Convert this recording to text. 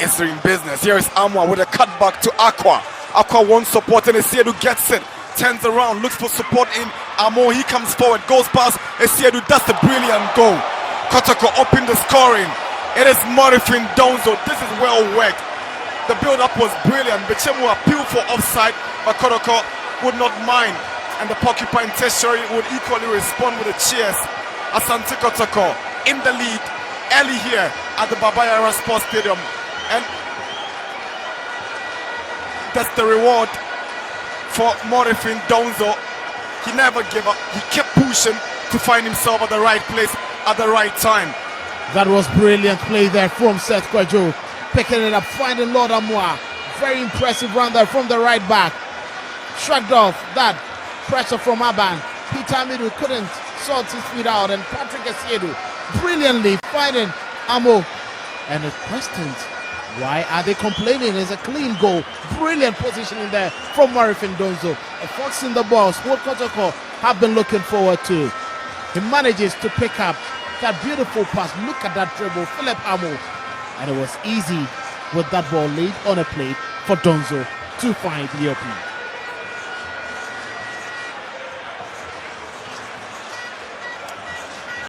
is in business. Here is Amwa with a cutback to Aqua. Aqua wants support and Esiedu gets it. Turns around, looks for support in Amo. He comes forward, goes past Esiedu. That's a brilliant goal. Kotoko opened the scoring. It is Morifing Donzo. This is well worked. The build-up was brilliant. Bechem will appeal for offside, but Kotoko would not mind. And the Porcupine Tertiary would equally respond with a cheers. Asante Kotoko in the lead early here at the Babayara Sports Stadium. And that's the reward for Morifing Donzo. He never gave up. He kept pushing to find himself at the right place at the right time. That was brilliant play there from Seth Kwajo. Picking it up, finding Lord Amwa. Very impressive run there from the right back. Shrugged off that pressure from Aban. Peter Amidu couldn't sort his feet out, and Patrick Esiedu brilliantly finding Amo. And the questions, why are they complaining? It's a clean goal. Brilliant positioning there from Morifing Donzo. A fox in the box, what Kotoko have been looking forward to. He manages to pick up that beautiful pass. Look at that dribble, Philip Amo. And it was easy with that ball laid on a plate for Donzo to find the opening.